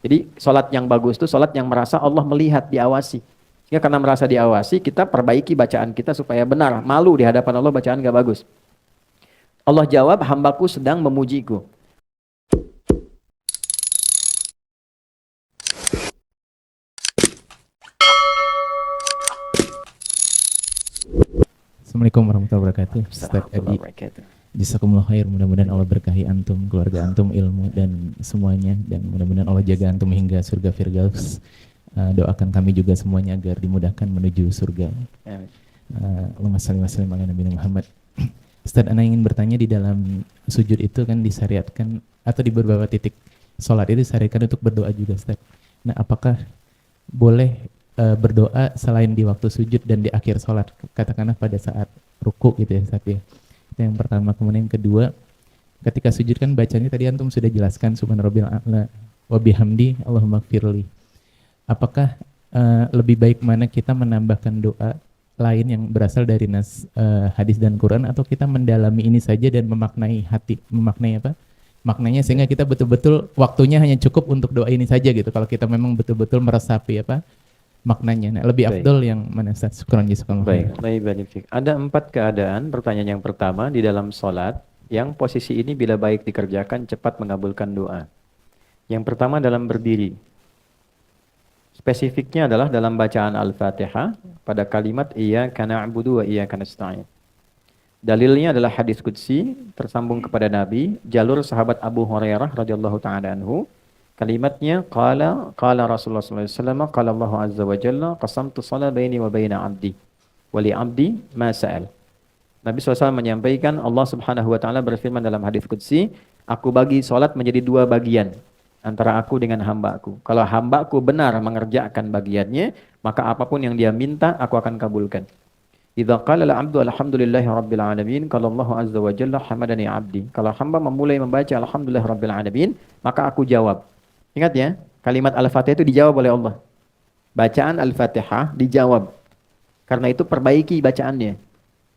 Jadi sholat yang bagus itu sholat yang merasa Allah melihat, diawasi. Sehingga karena merasa diawasi, kita perbaiki bacaan kita supaya benar. Malu di hadapan Allah bacaan gak bagus. Allah jawab, hambaku sedang memujiku. Assalamualaikum warahmatullahi wabarakatuh. Ustaz Adi, jazakumullah khair. Mudah-mudahan Allah berkahi antum, keluarga antum, ilmu dan semuanya, dan mudah-mudahan Allah jaga antum hingga surga Firdaus. Doakan kami juga semuanya agar dimudahkan menuju surga. Allahumma shalli wa sallim ala nabiyina Muhammad. Ustaz, ana ingin bertanya, di dalam sujud itu kan disyariatkan atau di beberapa titik sholat itu disyariatkan untuk berdoa juga, Ustaz. Nah, apakah boleh berdoa selain di waktu sujud dan di akhir sholat, katakanlah pada saat ruku gitu ya, Ustaz ya? Itu yang pertama. Kemudian yang kedua, ketika sujud kan bacanya tadi antum sudah jelaskan subhana rabbil a'la wa bihamdi Allahumma gfirli. Apakah lebih baik mana kita menambahkan doa lain yang berasal dari hadis dan Quran, atau kita mendalami ini saja dan memaknai maknanya, sehingga kita betul-betul waktunya hanya cukup untuk doa ini saja gitu, kalau kita memang betul-betul meresapi maknanya. Nah, lebih afdol yang mana, Ustaz? Syukran jazakallahu khair. Baik. Ada 4 keadaan. Pertanyaan yang pertama, di dalam sholat yang posisi ini bila baik dikerjakan cepat mengabulkan doa. Yang pertama dalam berdiri. Spesifiknya adalah dalam bacaan Al-Fatihah pada kalimat iyyaka na'budu wa iyyaka nasta'in. Dalilnya adalah hadis qudsi tersambung kepada Nabi, jalur sahabat Abu Hurairah radhiyallahu taala anhu. Kalimatnya qala Rasulullah sallallahu alaihi wasallam, qala Allah azza wa jalla, qasamtu shalah baini wa baina 'abdi wa li 'abdi ma sa'al. Nabi SAW menyampaikan, Allah Subhanahu wa taala berfirman dalam hadis qudsi, aku bagi salat menjadi 2 bagian antara aku dengan hambaku. Kalau hambaku benar mengerjakan bagiannya, maka apapun yang dia minta aku akan kabulkan. Idza qala al-'abdu alhamdulillahi rabbil alamin, qala Allah azza wa jalla hamadani 'abdi. Kalau hamba memulai membaca alhamdulillah rabbil alamin, maka aku jawab. Ingat ya, kalimat Al-Fatihah itu dijawab oleh Allah. Bacaan Al-Fatihah dijawab. Karena itu perbaiki bacaannya.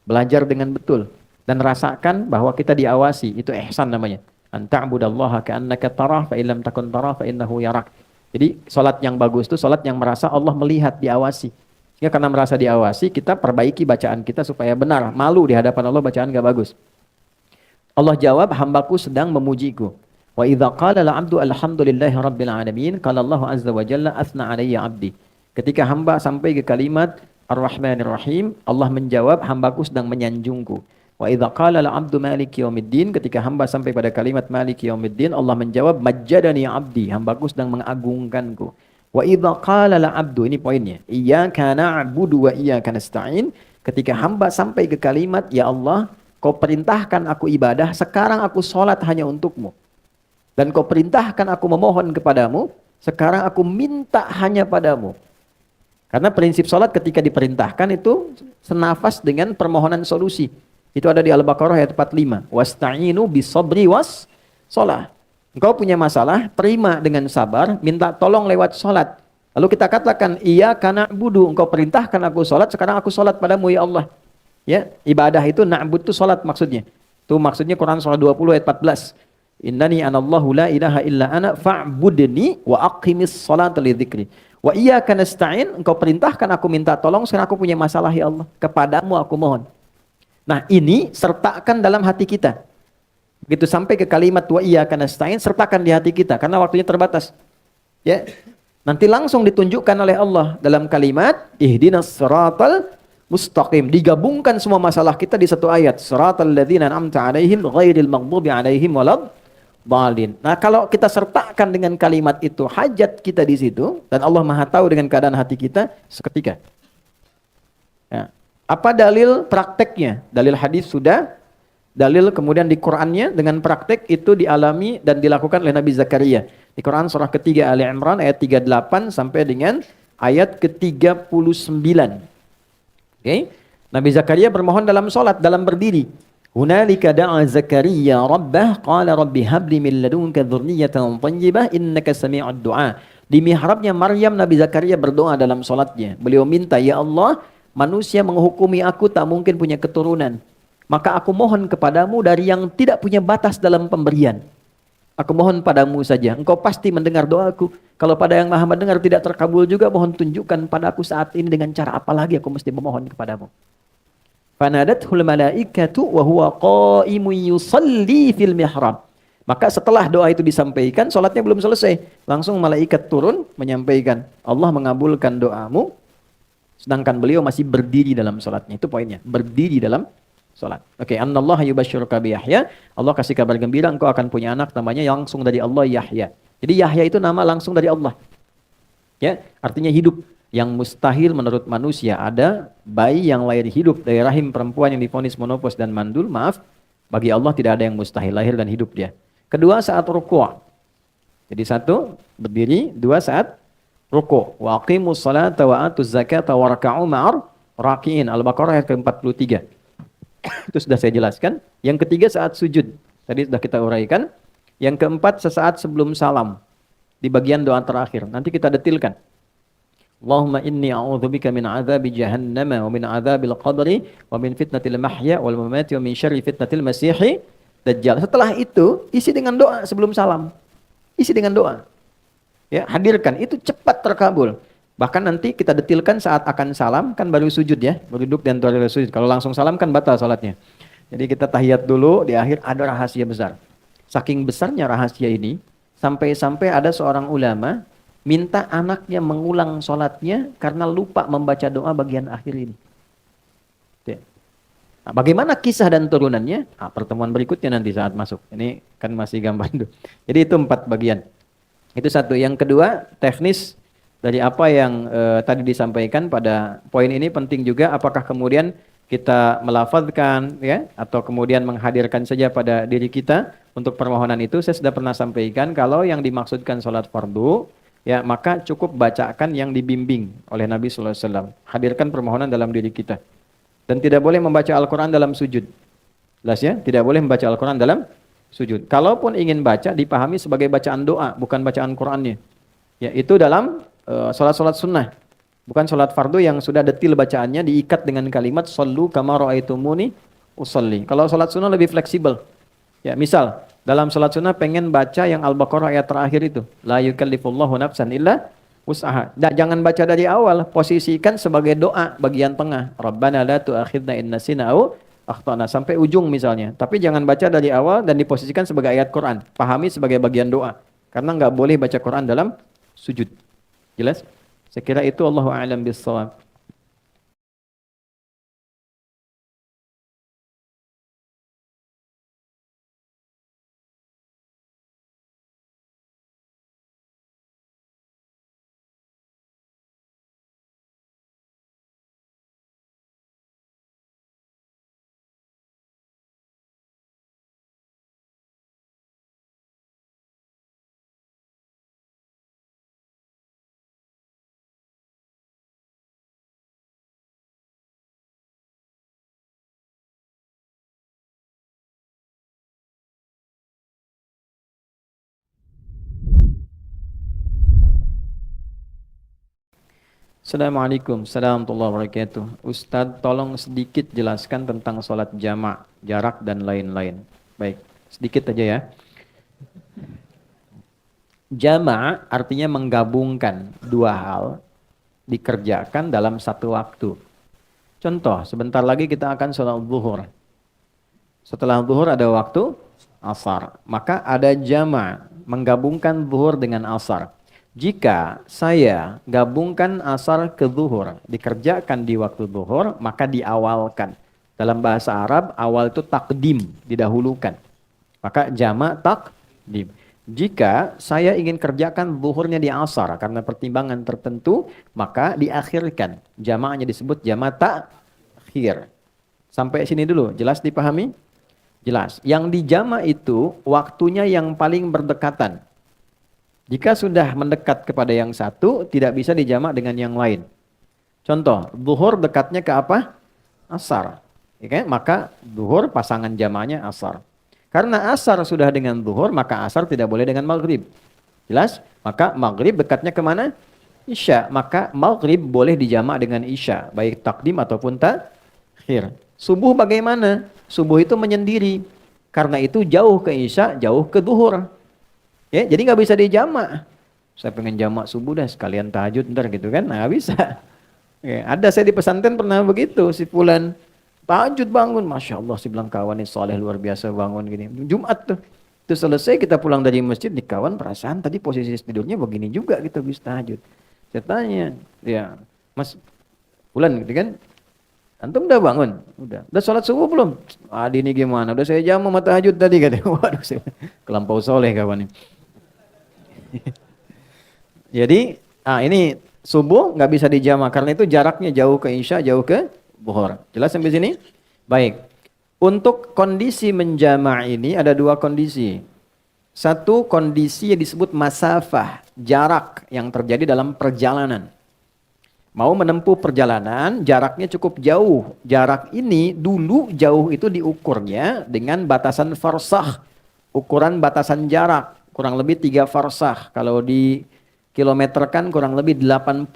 Belajar dengan betul. Dan rasakan bahwa kita diawasi. Itu ihsan namanya. An ta'budallaha ka'annaka tarah fa illam takun tarah fa innahu yarak. Jadi salat yang bagus itu salat yang merasa Allah melihat, diawasi. Sehingga karena merasa diawasi, kita perbaiki bacaan kita supaya benar. Malu di hadapan Allah bacaan gak bagus. Allah jawab, hambaku sedang memujiku. Wa idza qala al-'abdu alhamdulillahi rabbil alamin, qala Allah azza wa jalla athna 'alayya 'abdi. Ketika hamba sampai ke kalimat Ar-Rahmanir Rahim, Allah menjawab, hambaku sedang menyanjungku. Wa idza qala al-'abdu maliki yaumiddin, ketika hamba sampai pada kalimat maliki yaumiddin, Allah menjawab, majjadani 'abdi, hambaku sedang mengagungkanku. Wa idza qala al-'abdu, ini poinnya, iyyaka na'budu wa iyyaka nasta'in, ketika hamba sampai ke kalimat, ya Allah, kau perintahkan aku ibadah, sekarang aku salat hanya untukmu. Dan kau perintahkan aku memohon kepadamu, sekarang aku minta hanya padamu. Karena prinsip sholat ketika diperintahkan itu senafas dengan permohonan solusi. Itu ada di Al-Baqarah ayat 45. Wasta'inu bisabri was sholat. Engkau punya masalah, terima dengan sabar, minta tolong lewat sholat. Lalu kita katakan, iyyaka na'budu, engkau perintahkan aku sholat, sekarang aku sholat padamu ya Allah. Ya, ibadah itu na'bud itu sholat maksudnya. Itu maksudnya Quran surah 20 ayat 14. Innani anallahu la ilaha illa ana fa'budni wa aqimis salata li dzikri. Wa iyyaka nasta'in, engkau perintahkan aku minta tolong, sekarang aku punya masalah ya Allah. Kepadamu aku mohon. Nah, ini sertakan dalam hati kita. Begitu sampai ke kalimat wa iyyaka nasta'in, sertakan di hati kita karena waktunya terbatas. Ya. Nanti langsung ditunjukkan oleh Allah dalam kalimat ihdinas siratal mustaqim. Digabungkan semua masalah kita di satu ayat. Siratal ladzina an'amta 'alaihim ghairil maghdubi 'alaihim walad dhalin. Nah, kalau kita sertakan dengan kalimat itu hajat kita di situ, dan Allah Maha tahu dengan keadaan hati kita seketika. Ya. Apa dalil prakteknya? Dalil hadis sudah, dalil kemudian di Qur'annya dengan praktek itu dialami dan dilakukan oleh Nabi Zakaria. Di Quran surah ketiga Ali Imran ayat 38 sampai dengan ayat ke-39. Okay. Nabi Zakaria bermohon dalam salat, dalam berdiri. Hunalika da'a Zakaria rabbah qala rabbi habli min ladunka dzurriyyatan thayyibah innaka sami'ud du'a. Di mihrabnya Maryam, Nabi Zakaria berdoa dalam salatnya. Beliau minta, ya Allah, manusia menghukumi aku tak mungkin punya keturunan. Maka aku mohon kepadamu dari yang tidak punya batas dalam pemberian. Aku mohon padamu saja, engkau pasti mendengar doaku. Kalau pada yang maha mendengar tidak terkabul juga, mohon tunjukkan padaku saat ini dengan cara apa lagi aku mesti memohon kepadamu. Fanadathul malaikatu wa huwa qa'imun yusalli fil mihrab. Maka setelah doa itu disampaikan, salatnya belum selesai. Langsung malaikat turun menyampaikan, Allah mengabulkan doamu, sedangkan beliau masih berdiri dalam salatnya. Itu poinnya, berdiri dalam salat. Oke, annallaha yubashshiruka bi Yahya. Allah kasih kabar gembira engkau akan punya anak namanya langsung dari Allah, Yahya. Jadi Yahya itu nama langsung dari Allah. Ya, artinya hidup. Yang mustahil menurut manusia ada bayi yang lahir hidup dari rahim perempuan yang divonis monopause dan mandul, maaf, bagi Allah tidak ada yang mustahil, lahir dan hidup dia. Kedua, saat ruku'. Jadi satu, berdiri. Dua, saat ruku'. Wa aqimus salata wa atuz zakata wa raka'u ma'ar raki'in. Al-Baqarah ayat ke-43. Itu sudah saya jelaskan. Yang ketiga, saat sujud. Tadi sudah kita uraikan. Yang keempat, sesaat sebelum salam. Di bagian doa terakhir. Nanti kita detilkan. Allahumma inni a'udzubika min azabi jahannama wa min azabil qabri wa min fitnatil mahya wal mamati wa min syarri fitnatil masihi dajjal. Setelah itu, isi dengan doa sebelum salam. Isi dengan doa. Ya, hadirkan, itu cepat terkabul. Bahkan nanti kita detilkan saat akan salam, kan baru sujud ya, baru duduk dan baru sujud. Kalau langsung salam kan batal salatnya. Jadi kita tahiyat dulu, di akhir ada rahasia besar. Saking besarnya rahasia ini, sampai-sampai ada seorang ulama minta anaknya mengulang sholatnya karena lupa membaca doa bagian akhir ini. Nah, bagaimana kisah dan turunannya? Nah, pertemuan berikutnya nanti saat masuk. Ini kan masih gambar dulu. Jadi itu 4 bagian. Itu satu. Yang kedua, teknis dari apa yang tadi disampaikan pada poin ini penting juga. Apakah kemudian kita melafazkan ya, atau kemudian menghadirkan saja pada diri kita untuk permohonan itu. Saya sudah pernah sampaikan kalau yang dimaksudkan sholat fardu, ya maka cukup bacakan yang dibimbing oleh Nabi sallallahu alaihi wasallam. Hadirkan permohonan dalam diri kita. Dan tidak boleh membaca Al-Qur'an dalam sujud. Jelas ya? Tidak boleh membaca Al-Qur'an dalam sujud. Kalaupun ingin baca dipahami sebagai bacaan doa, bukan bacaan Qur'annya. Ya, itu dalam salat-salat sunnah. Bukan salat fardu yang sudah detil bacaannya diikat dengan kalimat shallu kama ra'aitumuni usolli. Kalau salat sunnah lebih fleksibel. Ya, misal dalam salat sunnah pengen baca yang Al-Baqarah ayat terakhir itu. La yukallifullahu nafsan illa wus'aha. Jangan baca dari awal, posisikan sebagai doa bagian tengah. Rabbana la tu'akhidna in nasina au akhtana sampai ujung misalnya. Tapi jangan baca dari awal dan diposisikan sebagai ayat Quran. Pahami sebagai bagian doa. Karena nggak boleh baca Quran dalam sujud. Jelas? Saya kira itu Allahu a'lam bis-shawab. Assalamualaikum warahmatullahi wabarakatuh. Ustadz, tolong sedikit jelaskan tentang sholat jamak, jarak dan lain-lain. Baik, sedikit aja ya. Jamak artinya menggabungkan dua hal dikerjakan dalam satu waktu. Contoh, sebentar lagi kita akan sholat zuhur. Setelah zuhur ada waktu asar. Maka ada jamak, menggabungkan zuhur dengan asar. Jika saya gabungkan asar ke zuhur, dikerjakan di waktu zuhur, maka diawalkan. Dalam bahasa Arab, awal itu takdim, didahulukan. Maka jamak takdim. Jika saya ingin kerjakan zuhurnya di asar, karena pertimbangan tertentu, maka diakhirkan. Jamaknya disebut jamak takhir. Sampai sini dulu, jelas dipahami? Jelas. Yang dijamak itu, waktunya yang paling berdekatan. Jika sudah mendekat kepada yang satu, tidak bisa dijamak dengan yang lain. Contoh, zuhur dekatnya ke apa? Asar. Ya, maka zuhur pasangan jamaknya asar. Karena asar sudah dengan zuhur, maka asar tidak boleh dengan maghrib. Jelas? Maka maghrib dekatnya kemana? Isya. Maka maghrib boleh dijamak dengan isya. Baik takdim ataupun takhir. Subuh bagaimana? Subuh itu menyendiri. Karena itu jauh ke isya, jauh ke zuhur. Ya, jadi nggak bisa dijamak. Saya pengen jamak subuh dah sekalian tahajud ntar gitu kan, nggak bisa. Ya, ada saya di pesantren pernah begitu, si fulan tahajud bangun, masya Allah, si bilang kawan ini soleh luar biasa bangun gini. Jumat tuh, itu selesai kita pulang dari masjid, di kawan perasaan tadi posisi tidurnya begini juga kita bisa tahajud. Saya tanya, ya Mas Fulan gitu kan, antum udah bangun? Udah sholat subuh belum? Adi ini gimana? Udah saya jamu sama tahajud tadi katanya. Waduh, saya kelampau soleh kawan ini. Jadi, ini subuh nggak bisa dijama karena itu jaraknya jauh ke isya, jauh ke zuhur. Jelas sampai sini? Baik. Untuk kondisi menjama ini ada dua kondisi. Satu kondisi yang disebut masafah, jarak yang terjadi dalam perjalanan. Mau menempuh perjalanan, jaraknya cukup jauh. Jarak ini dulu jauh itu diukurnya dengan batasan farsakh. Ukuran batasan jarak, kurang lebih 3 farsakh. Kalau di kilometerkan kurang lebih 80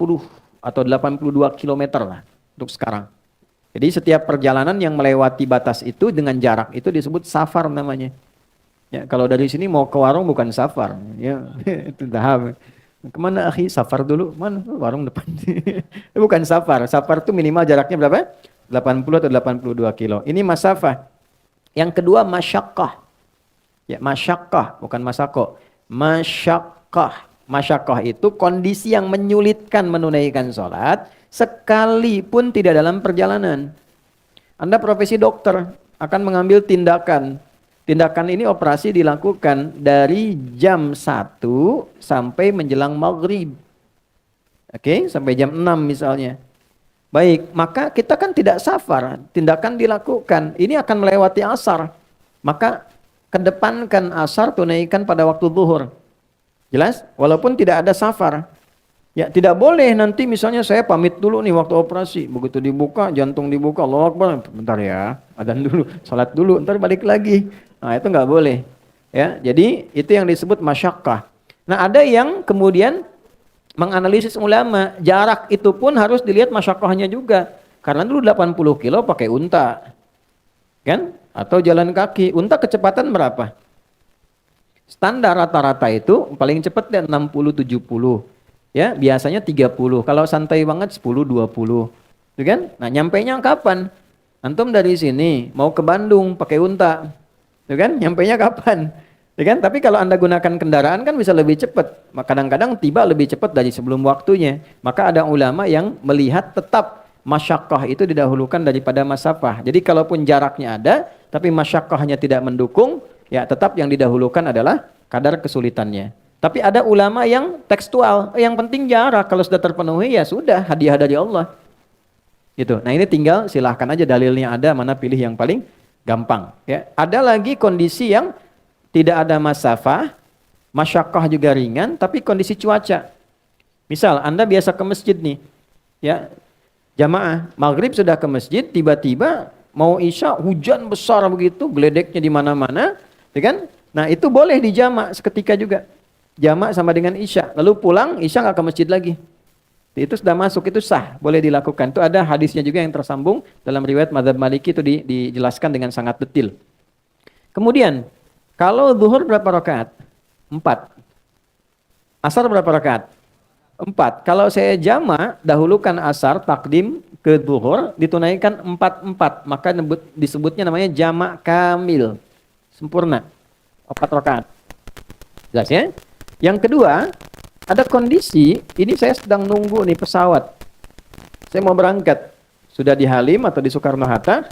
atau 82 kilometer lah untuk sekarang. Jadi setiap perjalanan yang melewati batas itu dengan jarak itu disebut safar namanya. Ya, kalau dari sini mau ke warung bukan safar, ya itu tahap. Kemana akhi? Safar dulu. Mana? Warung depan. Bukan safar. Safar itu minimal jaraknya berapa? 80 atau 82 kilo. Ini masafah. Yang kedua masyaqqah. Ya, masyaqqah bukan masako. Masyaqqah. Masyaqqah itu kondisi yang menyulitkan menunaikan sholat sekalipun tidak dalam perjalanan. Anda profesi dokter akan mengambil tindakan. Tindakan ini operasi dilakukan dari jam 1 sampai menjelang maghrib. Oke, sampai jam 6 misalnya. Baik, maka kita kan tidak safar. Tindakan dilakukan. Ini akan melewati asar. Maka kedepankan asar, tunaikan pada waktu zuhur. Jelas? Walaupun tidak ada safar. Ya, tidak boleh nanti misalnya saya pamit dulu nih waktu operasi. Begitu dibuka, jantung dibuka, Allahu Akbar. Bentar ya, adzan dulu, salat dulu, ntar balik lagi. Nah, itu nggak boleh. Ya, jadi itu yang disebut masyaqqah. Nah, ada yang kemudian menganalisis ulama, jarak itu pun harus dilihat masyaqqahnya juga. Karena dulu 80 kilo pakai unta. Kan? Atau jalan kaki. Unta kecepatan berapa? Standar rata-rata itu paling cepat deh 60-70. Ya, biasanya 30. Kalau santai banget 10-20. Gitu kan? Nah, nyampainya kapan? Antum dari sini mau ke Bandung pakai unta. Gitu kan? Nyampainya kapan? Gitu kan? Tapi kalau Anda gunakan kendaraan kan bisa lebih cepat. Kadang-kadang tiba lebih cepat dari sebelum waktunya. Maka ada ulama yang melihat tetap masyaqqah itu didahulukan daripada masafah. Jadi kalaupun jaraknya ada, tapi masyaqqahnya tidak mendukung, ya tetap yang didahulukan adalah kadar kesulitannya. Tapi ada ulama yang tekstual, yang penting jarak, kalau sudah terpenuhi ya sudah, hadiah dari Allah. Gitu. Nah, ini tinggal silahkan aja dalilnya ada, mana pilih yang paling gampang, ya. Ada lagi kondisi yang tidak ada masafah, masyaqqah juga ringan, tapi kondisi cuaca. Misal Anda biasa ke masjid nih, ya. Jamaah maghrib sudah ke masjid, tiba-tiba mau isya hujan besar begitu, geledeknya di mana-mana, ya kan? Nah, itu boleh dijamak seketika juga. Jamak sama dengan isya. Lalu pulang, isya nggak ke masjid lagi. Itu sudah masuk, itu sah, boleh dilakukan. Itu ada hadisnya juga yang tersambung dalam riwayat Madzhab Maliki itu dijelaskan dengan sangat detail. Kemudian, kalau zuhur berapa rakaat? 4. Asar berapa rakaat? 4. Kalau saya jamak, dahulukan asar, takdim ke zuhur, ditunaikan 4-4. Maka disebutnya namanya jamak kamil. Sempurna. 4 rakaat. Jelas ya? Yang kedua, ada kondisi, ini saya sedang nunggu nih pesawat. Saya mau berangkat. Sudah di Halim atau di Soekarno-Hatta,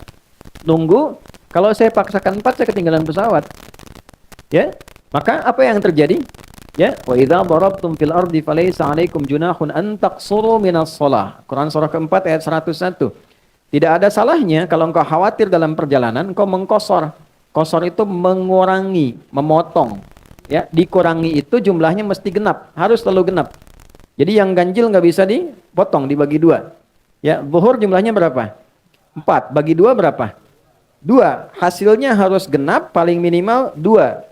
nunggu. Kalau saya paksakan 4, saya ketinggalan pesawat. Ya? Maka apa yang terjadi? Ya, wa idza darabtum fil ardi falaysa 'alaikum junahun an taqsuru minas shalah. Quran surah keempat ayat 101. Tidak ada salahnya kalau engkau khawatir dalam perjalanan engkau mengkosor. Kosor itu mengurangi, memotong. Ya, dikurangi itu jumlahnya mesti genap, harus selalu genap. Jadi yang ganjil nggak bisa dipotong, dibagi 2. Ya, zuhur jumlahnya berapa? 4, bagi 2 berapa? 2. Hasilnya harus genap, paling minimal 2.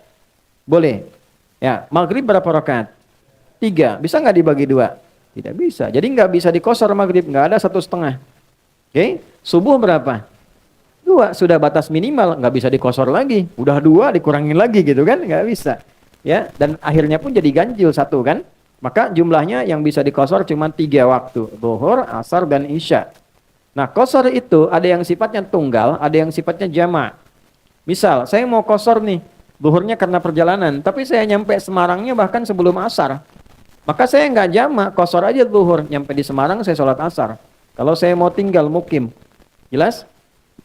Boleh. Ya, maghrib berapa rakaat? 3. Bisa nggak dibagi 2? Tidak bisa. Jadi nggak bisa dikosor maghrib, nggak ada 1,5. Oke, subuh berapa? 2. Sudah batas minimal, nggak bisa dikosor lagi. Udah 2 dikurangin lagi gitu kan? Nggak bisa. Ya, dan akhirnya pun jadi ganjil satu kan. Maka jumlahnya yang bisa dikosor cuma 3 waktu, zuhur, asar, dan isya. Nah, kosor itu ada yang sifatnya tunggal, ada yang sifatnya jamak. Misal, saya mau kosor nih, zuhurnya karena perjalanan, tapi saya nyampe Semarangnya bahkan sebelum asar. Maka saya nggak jamak, kosor aja zuhur, nyampe di Semarang saya sholat asar. Kalau saya mau tinggal mukim, jelas?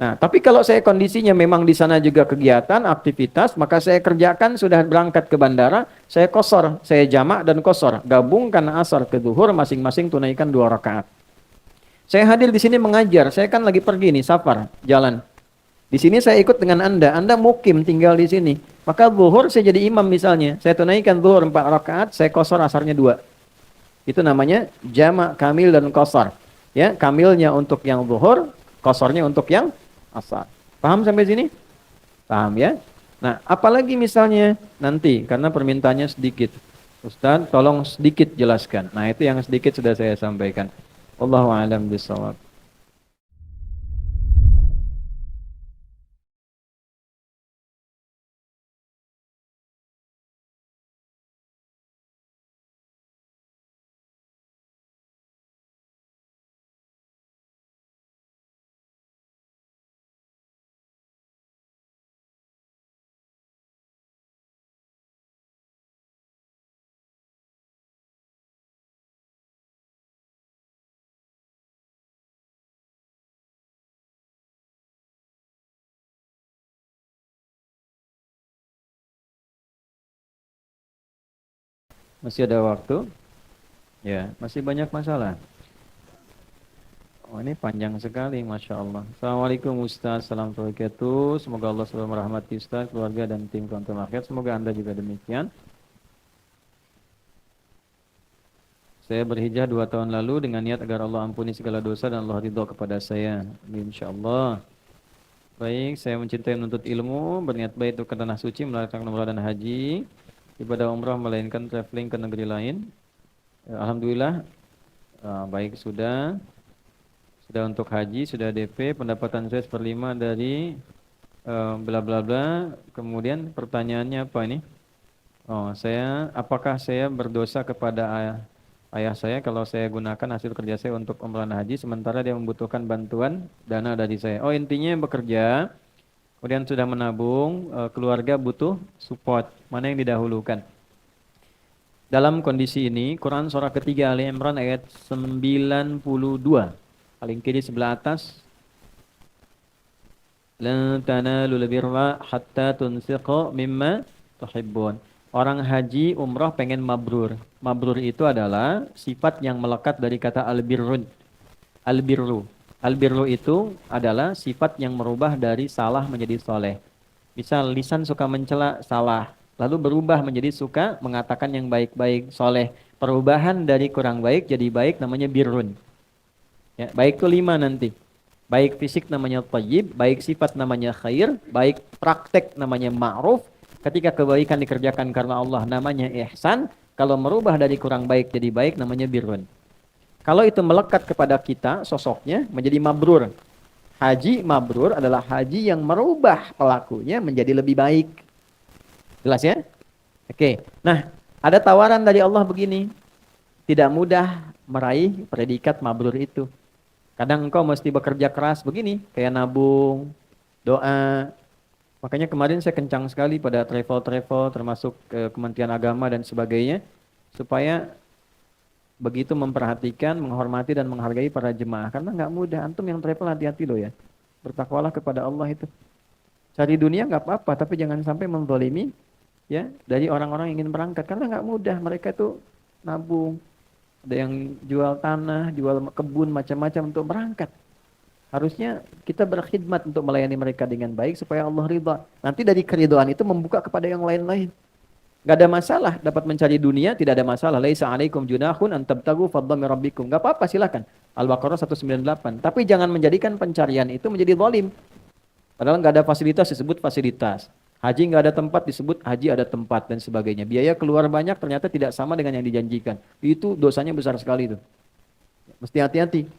Nah, tapi kalau saya kondisinya memang di sana juga kegiatan, aktivitas, maka saya kerjakan sudah berangkat ke bandara, saya kosor, saya jamak dan kosor, gabungkan asar ke zuhur, masing-masing tunaikan 2 rakaat. Saya hadir di sini mengajar, saya kan lagi pergi nih, safar, jalan. Di sini saya ikut dengan Anda mukim tinggal di sini. Maka zuhur saya jadi imam misalnya, saya tunaikan zuhur 4 rakaat, saya kosor asarnya 2. Itu namanya jamak kamil dan kosor. Ya, kamilnya untuk yang zuhur, kosornya untuk yang asar. Paham sampai sini? Paham ya? Nah, apalagi misalnya nanti karena permintaannya sedikit. Ustaz, tolong sedikit jelaskan. Nah, itu yang sedikit sudah saya sampaikan. Wallahu a'lam bishawab. Masih ada waktu? Ya, masih banyak masalah. Oh, ini panjang sekali, Masya Allah. Assalamualaikum Ustaz, assalamualaikum warahmatullahi wabarakatuh. Semoga Allah selalu merahmati Ustaz, keluarga dan tim Konten Akhirat. Semoga Anda juga demikian. Saya berhijrah 2 tahun lalu dengan niat agar Allah ampuni segala dosa dan Allah ridho kepada saya. Insya Allah. Baik, saya mencintai menuntut ilmu, berniat baik untuk ke tanah suci, melaksanakan umrah dan haji, ibadah umrah melainkan traveling ke negeri lain. Alhamdulillah, baik sudah untuk haji, sudah DP, pendapatan saya 1/5 dari bla bla bla. Kemudian pertanyaannya apa ini? Oh, apakah saya berdosa kepada ayah saya kalau saya gunakan hasil kerja saya untuk umrah dan haji sementara dia membutuhkan bantuan dana dari saya. Oh, intinya bekerja, kemudian sudah menabung, keluarga butuh support. Mana yang didahulukan? Dalam kondisi ini, Quran surah ketiga Ali Imran ayat 92. Paling kiri sebelah atas. Lan tanalul birra hatta tunfiqu mimma tuhibbun. Orang haji umrah pengen mabrur. Mabrur itu adalah sifat yang melekat dari kata albirrun. Albirru. Albirru itu adalah sifat yang merubah dari salah menjadi soleh. Misal lisan suka mencela, salah. Lalu berubah menjadi suka mengatakan yang baik-baik, soleh. Perubahan dari kurang baik jadi baik namanya birrun. Ya, baik itu 5 nanti. Baik fisik namanya thayyib, baik sifat namanya khair, baik praktek namanya ma'ruf. Ketika kebaikan dikerjakan karena Allah namanya ihsan. Kalau merubah dari kurang baik jadi baik namanya birrun. Kalau itu melekat kepada kita sosoknya menjadi mabrur. Haji mabrur adalah haji yang merubah pelakunya menjadi lebih baik. Jelas ya? Oke. Nah, ada tawaran dari Allah begini. Tidak mudah meraih predikat mabrur itu. Kadang engkau mesti bekerja keras begini, kayak nabung, doa. Makanya kemarin saya kencang sekali pada travel-travel termasuk Kementerian Agama dan sebagainya. Supaya begitu memperhatikan, menghormati dan menghargai para jemaah. Karena nggak mudah. Antum yang travel hati-hati loh ya. Bertakwalah kepada Allah itu. Cari dunia nggak apa-apa, tapi jangan sampai menzalimi ya dari orang-orang yang ingin berangkat. Karena nggak mudah. Mereka itu nabung. Ada yang jual tanah, jual kebun, macam-macam untuk berangkat. Harusnya kita berkhidmat untuk melayani mereka dengan baik supaya Allah ridha. Nanti dari keridhaan itu membuka kepada yang lain-lain. Gak ada masalah dapat mencari dunia, tidak ada masalah. Laisa alaikum junahun an tabtagu fadlan min rabbikum. Gak apa-apa silakan. Al-Baqarah 198. Tapi jangan menjadikan pencarian itu menjadi zalim. Padahal gak ada fasilitas disebut fasilitas. Haji gak ada tempat disebut haji ada tempat dan sebagainya. Biaya keluar banyak ternyata tidak sama dengan yang dijanjikan. Itu dosanya besar sekali itu. Mesti hati-hati.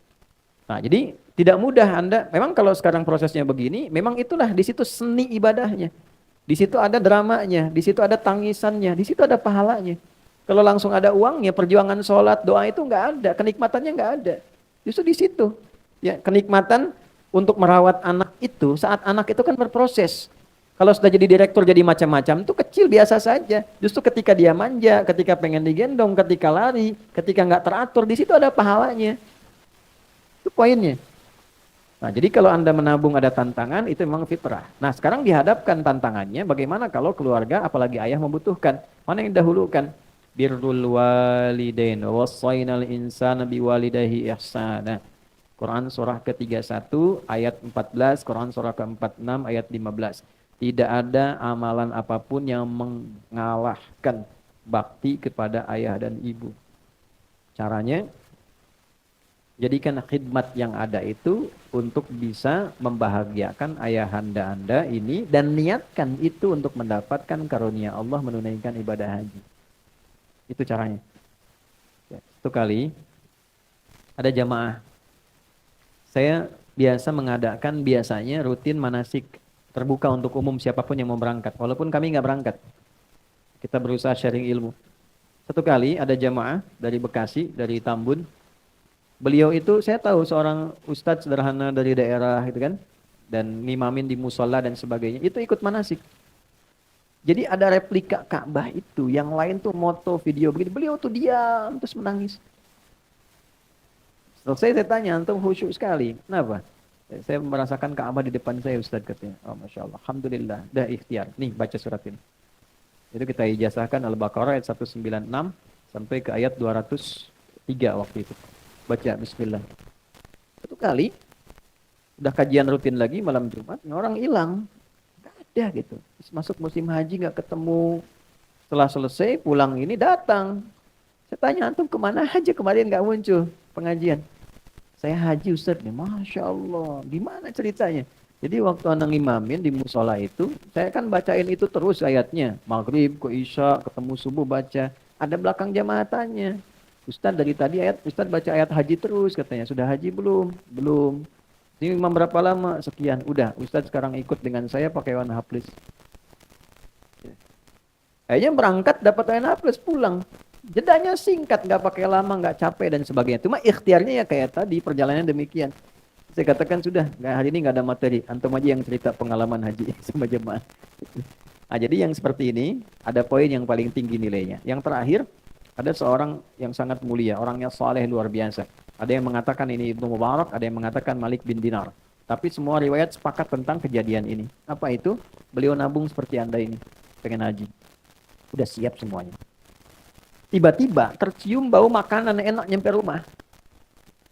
Nah, jadi tidak mudah Anda. Memang kalau sekarang prosesnya begini, memang itulah di situ seni ibadahnya. Di situ ada dramanya, di situ ada tangisannya, di situ ada pahalanya. Kalau langsung ada uangnya, perjuangan sholat, doa itu nggak ada, kenikmatannya nggak ada. Justru di situ, ya kenikmatan untuk merawat anak itu saat anak itu kan berproses. Kalau sudah jadi direktur jadi macam-macam itu kecil biasa saja. Justru ketika dia manja, ketika pengen digendong, ketika lari, ketika nggak teratur, di situ ada pahalanya. Itu poinnya. Nah, jadi kalau Anda menabung ada tantangan, itu memang fitrah. Nah, sekarang dihadapkan tantangannya, bagaimana kalau keluarga, apalagi ayah membutuhkan. Mana yang dahulukan? Birrul walidain, wassainal insana biwalidayhi ihsana. Quran surah ke-31 ayat 14, Quran surah ke-46 ayat 15. Tidak ada amalan apapun yang mengalahkan bakti kepada ayah dan ibu. Caranya, jadikan khidmat yang ada itu untuk bisa membahagiakan ayahanda Anda ini dan niatkan itu untuk mendapatkan karunia Allah menunaikan ibadah haji. Itu caranya. Ya, satu kali ada jamaah. Saya biasanya rutin manasik terbuka untuk umum siapapun yang mau berangkat. Walaupun kami nggak berangkat. Kita berusaha sharing ilmu. Satu kali ada jamaah dari Bekasi, dari Tambun. Beliau itu saya tahu seorang ustadz sederhana dari daerah gitu kan. Dan ngimamin di musola dan sebagainya. Itu ikut manasik. Jadi ada replika Ka'bah itu. Yang lain tuh moto, video begitu. Beliau tuh diam terus menangis. Selesai saya tanya, antum khusyuk sekali. Kenapa? Saya merasakan Ka'bah di depan saya Ustaz katanya. Oh Masya Allah. Alhamdulillah. Dah ikhtiar. Nih baca surat ini. Itu kita ijazahkan Al-Baqarah ayat 196 sampai ke ayat 203 waktu itu. Baca bismillah. Satu kali udah kajian rutin lagi malam Jumat, orang hilang. Enggak ada gitu. Masuk musim haji enggak ketemu. Setelah selesai pulang ini datang. Saya tanya antum kemana aja kemarin enggak muncul pengajian. Saya haji Ustaz nih, Masya Allah. Gimana ceritanya? Jadi waktu anak ngimamin di musola itu, saya kan bacain itu terus ayatnya. Maghrib ke Isya, ketemu subuh baca. Ada belakang jamaah tanya. Ustaz dari tadi Ustaz baca ayat haji terus katanya. Sudah haji belum? Belum. Ini imam berapa lama? Sekian. Udah, Ustaz sekarang ikut dengan saya pakai warna haplis. Akhirnya berangkat dapat warna haplis pulang. Jedanya singkat, nggak pakai lama, nggak capek dan sebagainya. Cuma ikhtiarnya ya kayak tadi, perjalanan demikian. Saya katakan sudah, hari ini nggak ada materi. Antum aja yang cerita pengalaman haji sama jemaah. Nah, jadi yang seperti ini, ada poin yang paling tinggi nilainya. Yang terakhir, ada seorang yang sangat mulia, orangnya saleh luar biasa. Ada yang mengatakan ini Ibnu Mubarak, ada yang mengatakan Malik bin Dinar. Tapi semua riwayat sepakat tentang kejadian ini. Apa itu? Beliau nabung seperti Anda ini, pengen haji. Udah siap semuanya. Tiba-tiba tercium bau makanan enak nyampe rumah.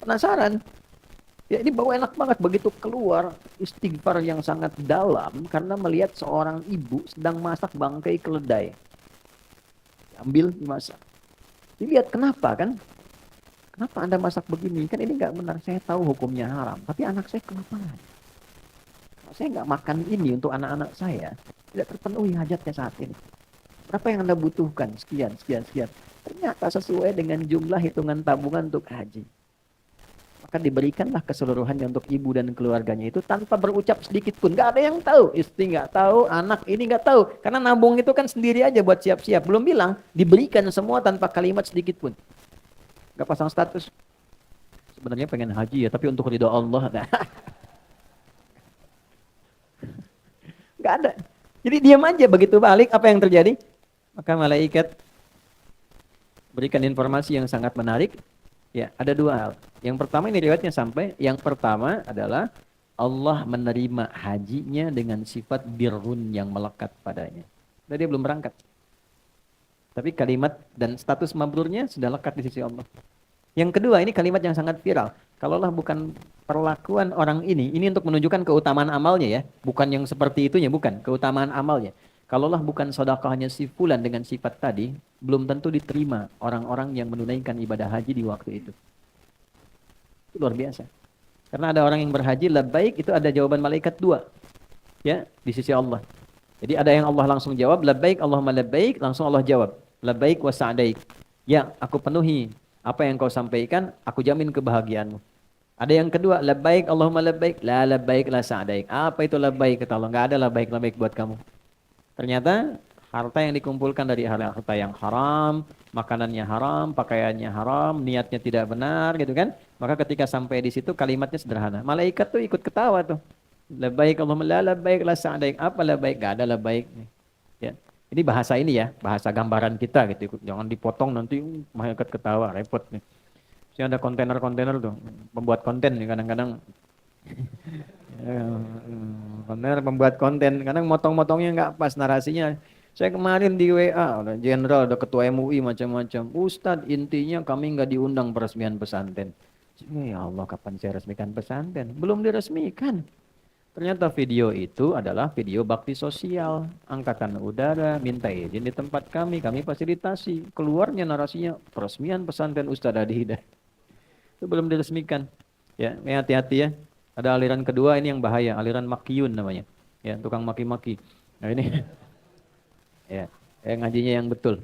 Penasaran. Ya ini bau enak banget. Begitu keluar istighfar yang sangat dalam karena melihat seorang ibu sedang masak bangkai keledai. Ambil dimasak. Dilihat kenapa kan? Kenapa Anda masak begini? Kan ini nggak benar. Saya tahu hukumnya haram. Tapi anak saya kelaparan. Kalau saya nggak makan ini untuk anak-anak saya, tidak terpenuhi hajatnya saat ini. Berapa yang Anda butuhkan? Sekian. Ternyata sesuai dengan jumlah hitungan tabungan untuk haji. Maka diberikanlah keseluruhannya untuk ibu dan keluarganya itu tanpa berucap sedikit pun. Gak ada yang tahu. Istri gak tahu, anak ini gak tahu. Karena nabung itu kan sendiri aja buat siap-siap. Belum bilang, diberikan semua tanpa kalimat sedikit pun. Gak pasang status. Sebenarnya pengen haji ya, tapi untuk ridho Allah. Nah. Gak ada. Jadi diam aja, begitu balik, apa yang terjadi? Maka malaikat berikan informasi yang sangat menarik. Ya, ada dua hal. Yang pertama ini riwayatnya sampai. Yang pertama adalah Allah menerima hajinya dengan sifat birrun yang melekat padanya. Dan dia belum berangkat. Tapi kalimat dan status mabrurnya sudah lekat di sisi Allah. Yang kedua ini kalimat yang sangat viral. Kalaulah bukan perlakuan orang ini untuk menunjukkan keutamaan amalnya ya. Bukan yang seperti itunya, bukan. Keutamaan amalnya. Kalaulah bukan sedekahnya si fulan dengan sifat tadi, belum tentu diterima orang-orang yang menunaikan ibadah haji di waktu itu. Itu luar biasa. Karena ada orang yang berhaji labbaik itu ada jawaban malaikat dua. Ya, di sisi Allah. Jadi ada yang Allah langsung jawab labbaik Allahumma labbaik, langsung Allah jawab labbaik wa sa'daik. Ya, aku penuhi apa yang kau sampaikan, aku jamin kebahagiaanmu. Ada yang kedua labbaik Allahumma labbaik, la labbaik la sa'daik. Apa itu labbaik kata Allah? Enggak ada labbaik buat kamu. Ternyata harta yang dikumpulkan dari harta yang haram, makanannya haram, pakaiannya haram, niatnya tidak benar gitu kan. Maka ketika sampai di situ kalimatnya sederhana. Malaikat tuh ikut ketawa tuh. Labbaik Allahumma la labbaik la sa'daik. Apa labbaik? Gak ada labbaik. Ya. Ini bahasa ini ya, bahasa gambaran kita gitu. Jangan dipotong nanti malaikat ketawa, repot nih. Sih ada kontainer-kontainer tuh, pembuat konten nih kadang-kadang. Kontainer pembuat konten, kadang motong-motongnya nggak pas narasinya. Saya kemarin di WA, udah jenderal, udah ketua MUI macam-macam. Ustadz, intinya kami nggak diundang peresmian pesantren. Ya Allah, kapan saya resmikan pesantren? Belum diresmikan. Ternyata video itu adalah video bakti sosial. Angkatan Udara minta izin di tempat kami fasilitasi. Keluarnya narasinya peresmian pesantren Ustadz Adi Hidayat. Itu belum diresmikan. Ya, hati-hati ya. Ada aliran kedua ini yang bahaya, aliran makiyun namanya. Ya, tukang maki-maki. Nah ini ya, ngajinya yang betul.